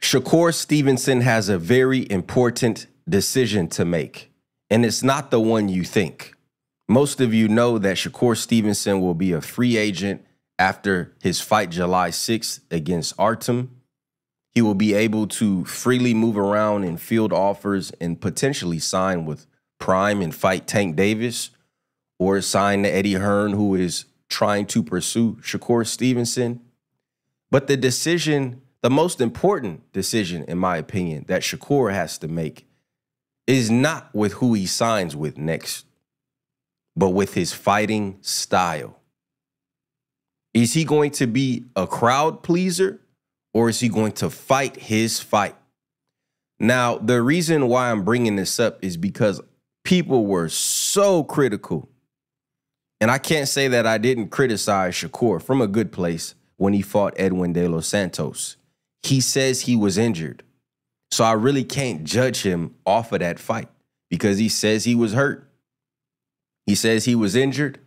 Shakur Stevenson has a very important decision to make, and it's not the one you think. Most of you know that Shakur Stevenson will be a free agent after his fight July 6th against Artem. He will be able to freely move around and field offers and potentially sign with Prime and fight Tank Davis, or sign to Eddie Hearn, who is trying to pursue Shakur Stevenson. But the most important decision, in my opinion, that Shakur has to make is not with who he signs with next, but with his fighting style. Is he going to be a crowd pleaser, or is he going to fight his fight? Now, the reason why I'm bringing this up is because people were so critical. And I can't say that I didn't criticize Shakur from a good place when he fought Edwin De Los Santos. He says he was injured. So I really can't judge him off of that fight because he says he was hurt. He says he was injured.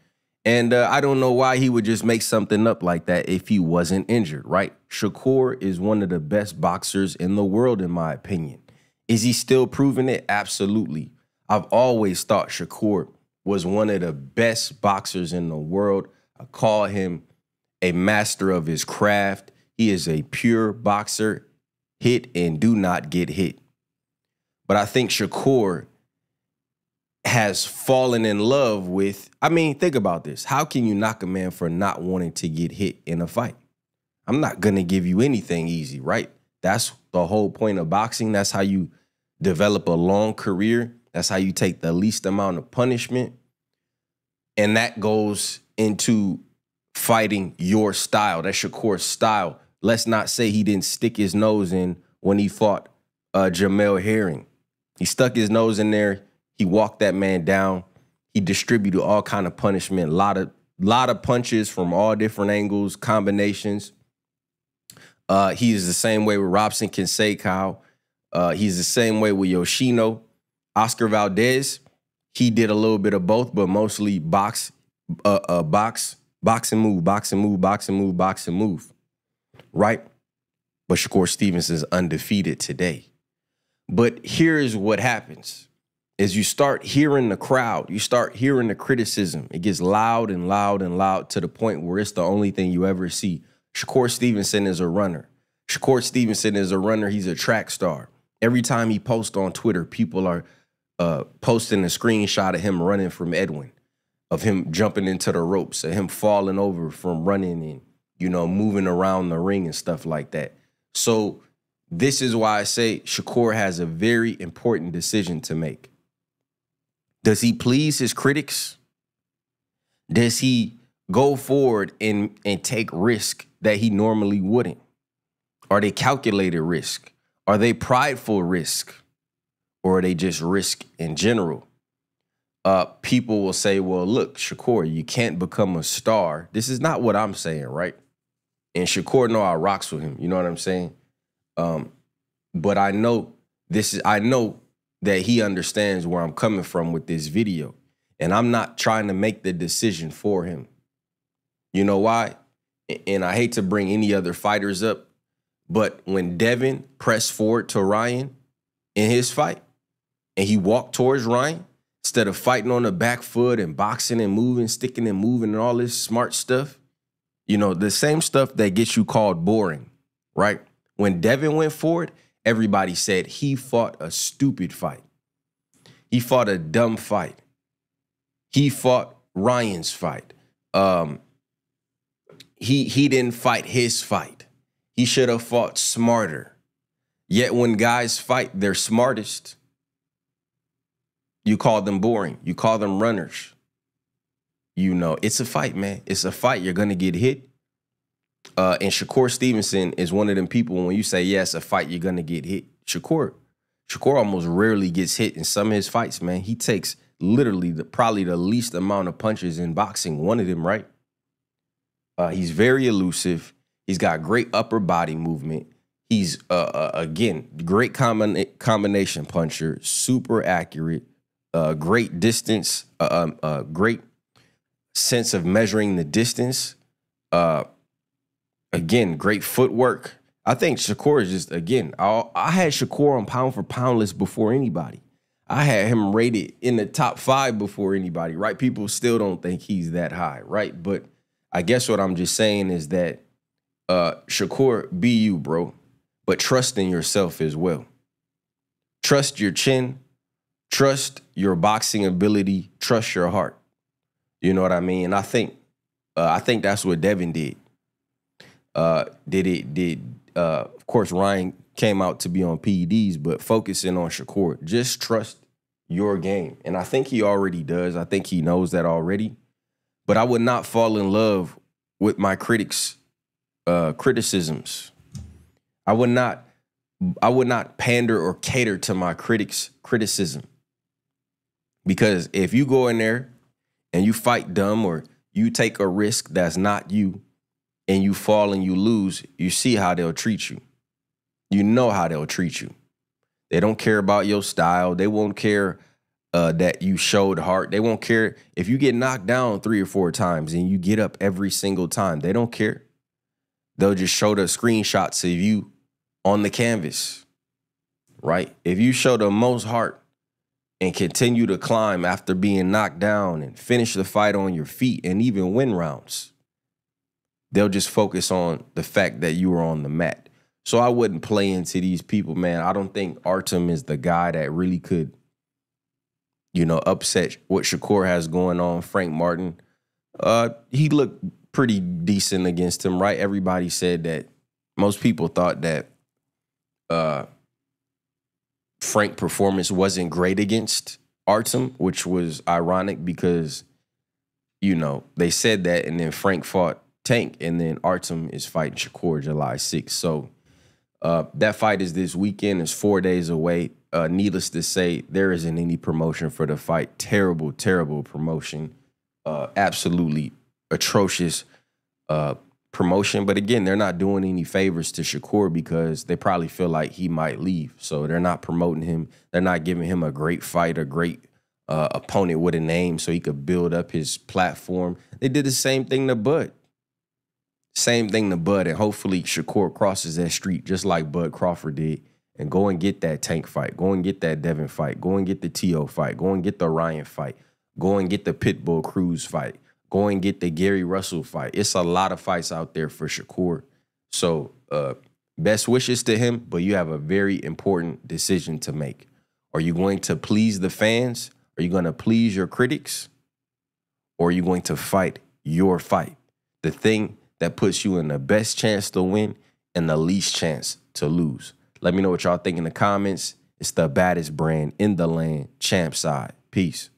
And I don't know why he would just make something up like that if he wasn't injured, right? Shakur is one of the best boxers in the world, in my opinion. Is he still proving it? Absolutely. I've always thought Shakur was one of the best boxers in the world. I call him a master of his craft. He is a pure boxer, hit and do not get hit. But I think Shakur has fallen in love with, think about this. How can you knock a man for not wanting to get hit in a fight? I'm not going to give you anything easy, right? That's the whole point of boxing. That's how you develop a long career. That's how you take the least amount of punishment. And that goes into fighting your style. That's Shakur's style. Let's not say he didn't stick his nose in when he fought Jamel Herring. He stuck his nose in there. He walked that man down. He distributed all kind of punishment, a lot of punches from all different angles, combinations. He is the same way with Robson Canseco. He's the same way with Yoshino. Oscar Valdez, he did a little bit of both, but mostly box and move, right? But Shakur Stevenson is undefeated today. But here's what happens. Is you start hearing the crowd, you start hearing the criticism. It gets loud and loud and loud to the point where it's the only thing you ever see. Shakur Stevenson is a runner. Shakur Stevenson is a runner. He's a track star. Every time he posts on Twitter, people are posting a screenshot of him running from Edwin, of him jumping into the ropes, of him falling over from running and, moving around the ring and stuff like that. So this is why I say Shakur has a very important decision to make. Does he please his critics? Does he go forward and take risk that he normally wouldn't? Are they calculated risk? Are they prideful risk? Or are they just risk in general? People will say, well, look, Shakur, you can't become a star. This is not what I'm saying, right? And Shakur know I rocks with him. You know what I'm saying? But I know that he understands where I'm coming from with this video. And I'm not trying to make the decision for him. You know why? And I hate to bring any other fighters up, but when Devin pressed forward to Ryan in his fight, and he walked towards Ryan, instead of fighting on the back foot and boxing and moving, sticking and moving and all this smart stuff, the same stuff that gets you called boring, right? When Devin went forward, everybody said he fought a stupid fight. He fought a dumb fight. He fought Ryan's fight. He didn't fight his fight. He should have fought smarter. Yet when guys fight their smartest, you call them boring. You call them runners. It's a fight, man. It's a fight. You're going to get hit. And Shakur Stevenson is one of them people, when you say, yeah, it's a fight, you're going to get hit. Shakur almost rarely gets hit in some of his fights, man. He takes literally probably the least amount of punches in boxing, one of them, right? He's very elusive. He's got great upper body movement. He's, again, great combination puncher, super accurate. Great distance, great sense of measuring the distance. Again, great footwork. I think Shakur is just, again, I had Shakur on pound for pound list before anybody. I had him rated in the top 5 before anybody, right? People still don't think he's that high, right? But I guess what I'm just saying is that Shakur, be you, bro, but trust in yourself as well. Trust your chin, trust your boxing ability, trust your heart. You know what I mean? And I think that's what Devin did. Of course, Ryan came out to be on PEDs, but focusing on Shakur, just trust your game. And I think he already does. I think he knows that already. But I would not fall in love with my critics' criticisms. I would not pander or cater to my critics' criticism. Because if you go in there and you fight dumb or you take a risk that's not you and you fall and you lose, you see how they'll treat you. You know how they'll treat you. They don't care about your style. They won't care that you showed heart. They won't care if you get knocked down 3 or 4 times and you get up every single time. They don't care. They'll just show the screenshots of you on the canvas, right? If you show the most heart and continue to climb after being knocked down and finish the fight on your feet and even win rounds, they'll just focus on the fact that you were on the mat. So I wouldn't play into these people, man. I don't think Artem is the guy that really could, upset what Shakur has going on. Frank Martin, he looked pretty decent against him, right? Everybody said that. Most people thought that Frank's performance wasn't great against Artem, which was ironic because, they said that, and then Frank fought Tank, and then Artem is fighting Shakur July 6th. So that fight is this weekend. It's 4 days away. Needless to say, there isn't any promotion for the fight. Terrible, terrible promotion. Absolutely atrocious promotion. But again, they're not doing any favors to Shakur because they probably feel like he might leave. So they're not promoting him. They're not giving him a great fight, a great opponent with a name so he could build up his platform. They did the same thing to Bud. Same thing to Bud, and hopefully Shakur crosses that street just like Bud Crawford did and go and get that Tank fight, go and get that Devin fight, go and get the T.O. fight, go and get the Ryan fight, go and get the Pitbull Cruz fight, go and get the Gary Russell fight. It's a lot of fights out there for Shakur. So best wishes to him, but you have a very important decision to make. Are you going to please the fans? Are you going to please your critics? Or are you going to fight your fight? The thing that puts you in the best chance to win and the least chance to lose. Let me know what y'all think in the comments. It's the baddest brand in the land, CHAMPSIDE. Peace.